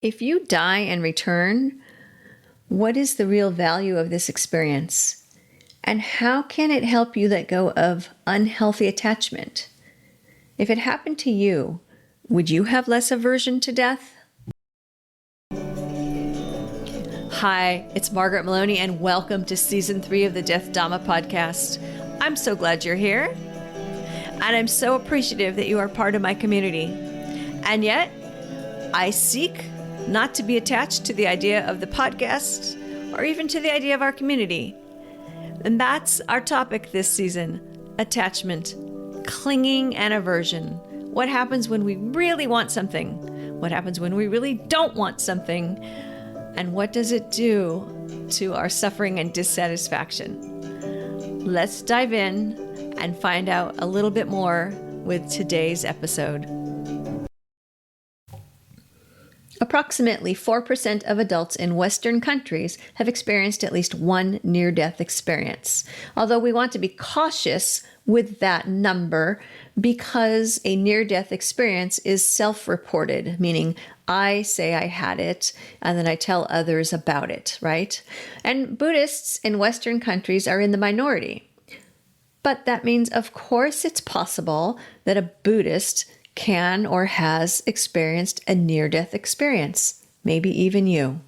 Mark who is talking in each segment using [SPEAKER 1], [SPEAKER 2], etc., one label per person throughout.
[SPEAKER 1] If you die and return, what is the real value of this experience? And how can it help you let go of unhealthy attachment? If it happened to you, would you have less aversion to death? Hi, it's Margaret Maloney, and welcome to Season 3 of the Death Dhamma podcast. I'm so glad you're here, and I'm so appreciative that you are part of my community. And yet, I seek not to be attached to the idea of the podcast or even to the idea of our community. And that's our topic this season: attachment, clinging, and aversion. What happens when we really want something? What happens when we really don't want something? And what does it do to our suffering and dissatisfaction? Let's dive in and find out a little bit more with today's episode. Approximately 4% of adults in Western countries have experienced at least one near-death experience. Although we want to be cautious with that number because a near-death experience is self-reported, meaning I say I had it and then I tell others about it, right? And Buddhists in Western countries are in the minority. But that means, of course, it's possible that a Buddhist can or has experienced a near-death experience, maybe even you.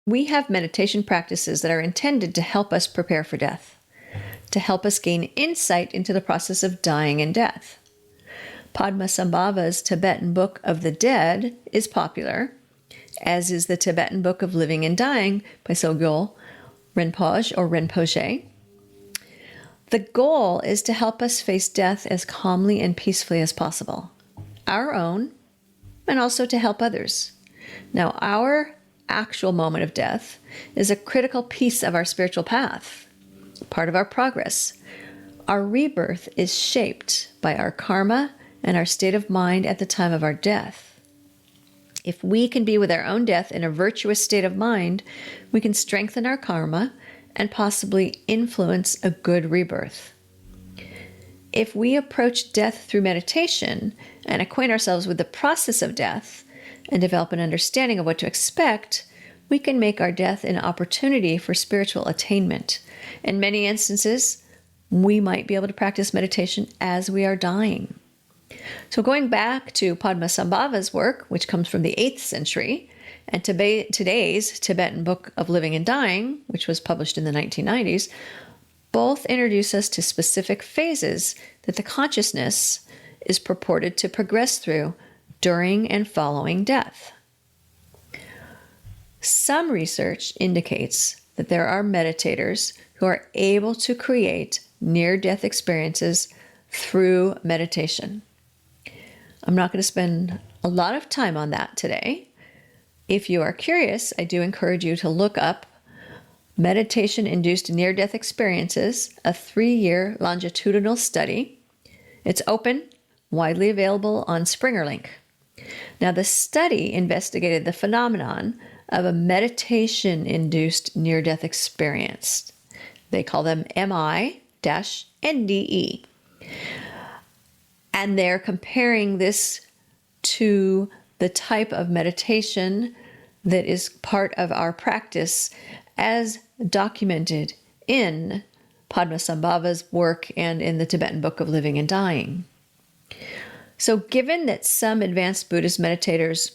[SPEAKER 1] We have meditation practices that are intended to help us prepare for death, to help us gain insight into the process of dying and death. Padmasambhava's Tibetan Book of the Dead is popular, as is the Tibetan Book of Living and Dying by Sogyal Rinpoche or Rinpoche. The goal is to help us face death as calmly and peacefully as possible, our own, and also to help others. Now, our actual moment of death is a critical piece of our spiritual path, part of our progress. Our rebirth is shaped by our karma and our state of mind at the time of our death. If we can be with our own death in a virtuous state of mind, we can strengthen our karma and possibly influence a good rebirth. If we approach death through meditation and acquaint ourselves with the process of death and develop an understanding of what to expect, we can make our death an opportunity for spiritual attainment. In many instances, we might be able to practice meditation as we are dying. So going back to Padmasambhava's work, which comes from the 8th century, and today's Tibetan Book of Living and Dying, which was published in the 1990s, both introduce us to specific phases that the consciousness is purported to progress through during and following death. Some research indicates that there are meditators who are able to create near-death experiences through meditation. I'm not going to spend a lot of time on that today. If you are curious, I do encourage you to look up Meditation-Induced Near-Death Experiences, a 3-year longitudinal study. It's open, widely available on SpringerLink. Now, the study investigated the phenomenon of a meditation-induced near-death experience. They call them MI-NDE. And they're comparing this to the type of meditation that is part of our practice as documented in Padmasambhava's work and in the Tibetan Book of Living and Dying. So given that some advanced Buddhist meditators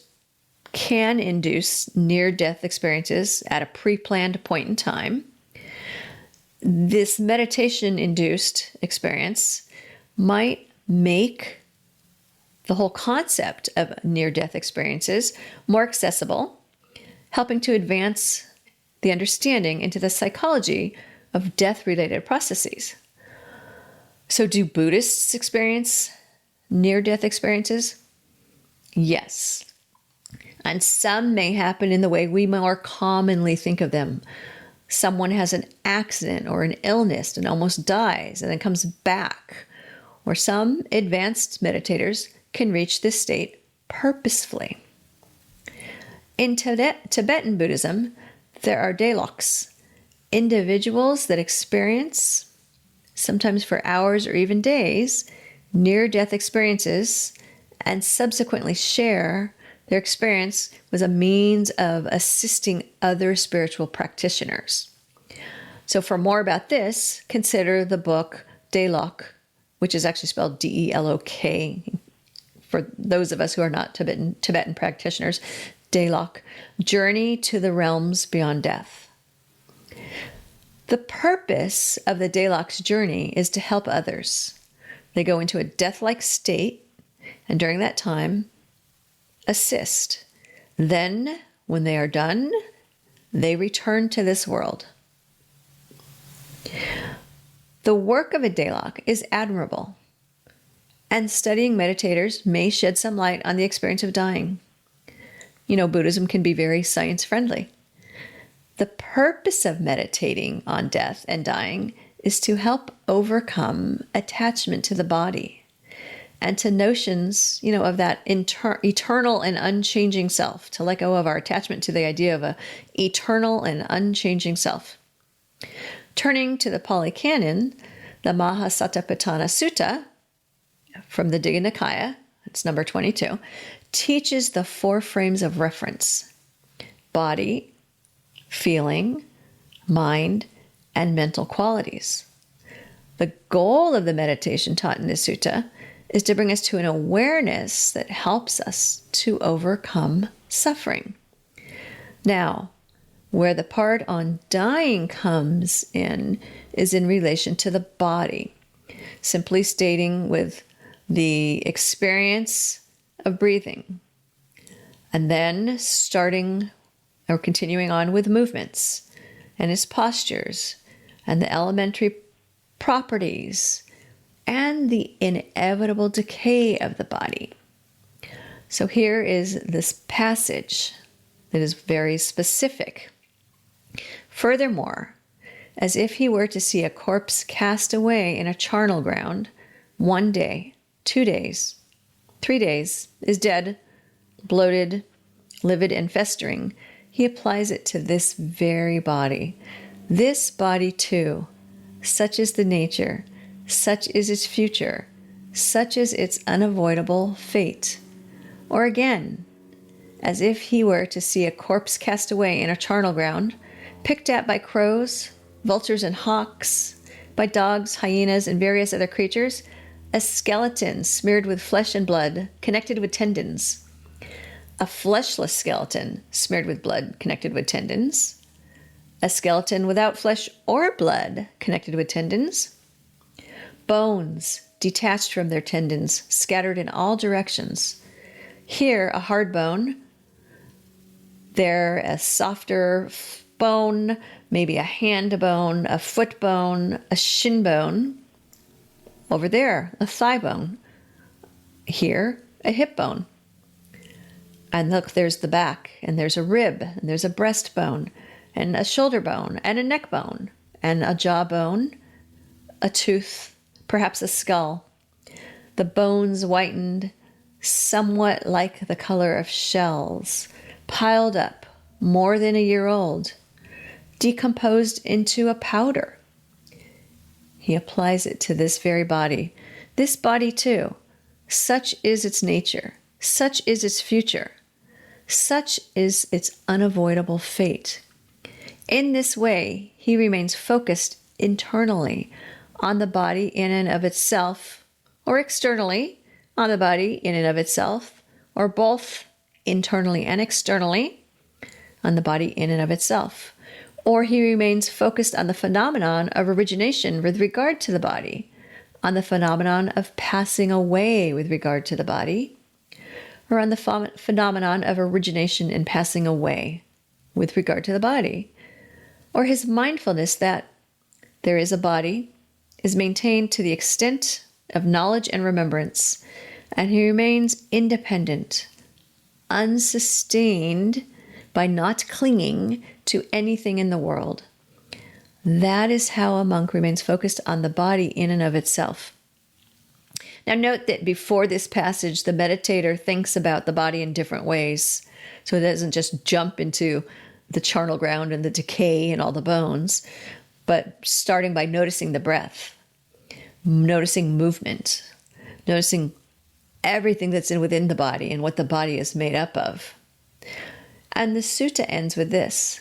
[SPEAKER 1] can induce near-death experiences at a pre-planned point in time, this meditation-induced experience might make the whole concept of near-death experiences more accessible, helping to advance the understanding into the psychology of death-related processes. So do Buddhists experience near-death experiences? Yes. And some may happen in the way we more commonly think of them. Someone has an accident or an illness and almost dies and then comes back. Or some advanced meditators can reach this state purposefully. In Tibetan Buddhism, there are daloks, individuals that experience, sometimes for hours or even days, near-death experiences and subsequently share Their experience was a means of assisting other spiritual practitioners. So for more about this, consider the book Delok, which is actually spelled Delok, for those of us who are not Tibetan practitioners. Delok, Journey to the Realms Beyond Death. The purpose of the Delok's journey is to help others. They go into a death-like state, and during that time, assist. Then, when they are done, they return to this world. The work of a Delok is admirable, and studying meditators may shed some light on the experience of dying. Buddhism can be very science-friendly. The purpose of meditating on death and dying is to help overcome attachment to the body and to notions, of that eternal and unchanging self, to let go of our attachment to the idea of a eternal and unchanging self. Turning to the Pali Canon, the Mahasatipatthana Sutta from the Digha Nikaya, it's number 22, teaches the 4 frames of reference: body, feeling, mind, and mental qualities. The goal of the meditation taught in this sutta is to bring us to an awareness that helps us to overcome suffering. Now, where the part on dying comes in is in relation to the body, simply stating with the experience of breathing, and then starting or continuing on with movements and its postures and the elementary properties and the inevitable decay of the body. So here is this passage that is very specific. Furthermore, as if he were to see a corpse cast away in a charnel ground, 1 day, 2 days, 3 days, is dead, bloated, livid, and festering, he applies it to this very body. This body too, such is the nature, such is its future, such is its unavoidable fate. Or again, as if he were to see a corpse cast away in a charnel ground, picked at by crows, vultures, and hawks, by dogs, hyenas, and various other creatures, a skeleton smeared with flesh and blood, connected with tendons. A fleshless skeleton smeared with blood, connected with tendons. A skeleton without flesh or blood, connected with tendons. Bones detached from their tendons, scattered in all directions. Here, a hard bone. There, a softer bone, maybe a hand bone, a foot bone, a shin bone. Over there, a thigh bone. Here, a hip bone. And look, there's the back, and there's a rib, and there's a breastbone, and a shoulder bone, and a neck bone, and a jaw bone, a tooth, perhaps a skull. The bones whitened, somewhat like the color of shells, piled up, more than a year old, decomposed into a powder. He applies it to this very body. This body too, such is its nature, such is its future, such is its unavoidable fate. In this way, he remains focused internally on the body in and of itself, or externally on the body in and of itself, or both internally and externally on the body in and of itself. Or he remains focused on the phenomenon of origination with regard to the body, on the phenomenon of passing away with regard to the body, or on the phenomenon of origination and passing away with regard to the body. Or his mindfulness that there is a body is maintained to the extent of knowledge and remembrance, and he remains independent, unsustained by not clinging to anything in the world. That is how a monk remains focused on the body in and of itself. Now note that before this passage, the meditator thinks about the body in different ways. So it doesn't just jump into the charnel ground and the decay and all the bones, but starting by noticing the breath, noticing movement, noticing everything that's within the body and what the body is made up of. And the sutta ends with this.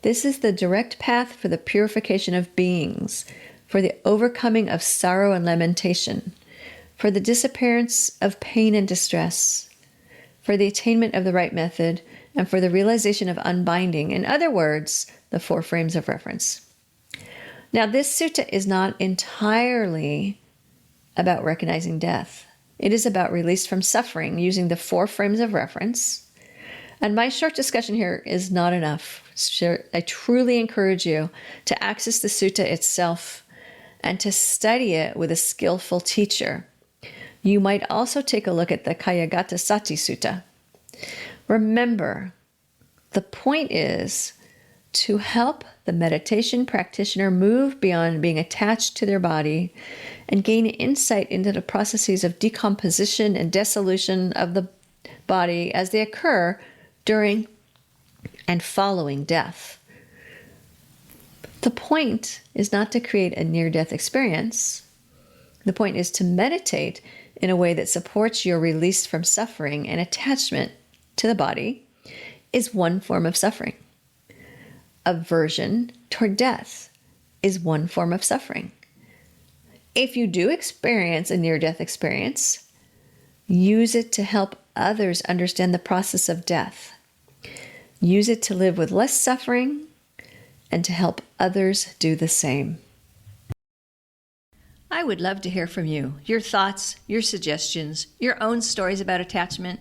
[SPEAKER 1] This is the direct path for the purification of beings, for the overcoming of sorrow and lamentation, for the disappearance of pain and distress, for the attainment of the right method, and for the realization of unbinding. In other words, the 4 frames of reference. Now, this sutta is not entirely about recognizing death. It is about release from suffering using the 4 frames of reference. And my short discussion here is not enough. I truly encourage you to access the sutta itself and to study it with a skillful teacher. You might also take a look at the Kayagata Sati Sutta. Remember, the point is to help the meditation practitioner move beyond being attached to their body and gain insight into the processes of decomposition and dissolution of the body as they occur during and following death. The point is not to create a near-death experience. The point is to meditate in a way that supports your release from suffering, and attachment to the body is one form of suffering. Aversion toward death is one form of suffering. If you do experience a near-death experience, use it to help others understand the process of death. Use it to live with less suffering and to help others do the same. I would love to hear from you, your thoughts, your suggestions, your own stories about attachment.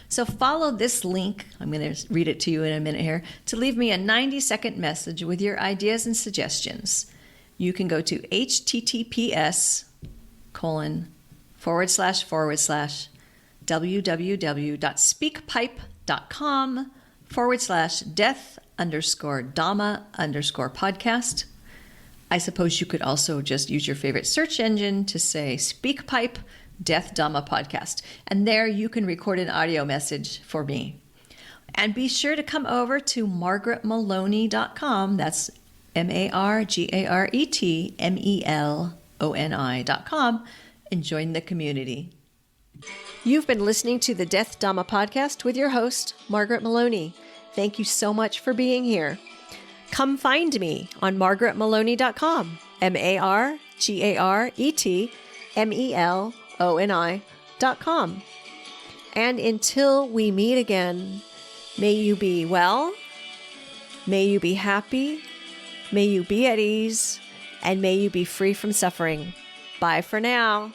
[SPEAKER 1] So follow this link, I'm going to read it to you in a minute here, to leave me a 90-second message with your ideas and suggestions. You can go to https://www.speakpipe.com/death_Dhamma_podcast. I suppose you could also just use your favorite search engine to say SpeakPipe Death Dhamma Podcast. And there you can record an audio message for me. And be sure to come over to margaretmaloney.com. That's MargaretMeloni.com and join the community. You've been listening to the Death Dhamma Podcast with your host, Margaret Maloney. Thank you so much for being here. Come find me on margaretmaloney.com, MargaretMeloni.com. And until we meet again, may you be well, may you be happy, may you be at ease, and may you be free from suffering. Bye for now.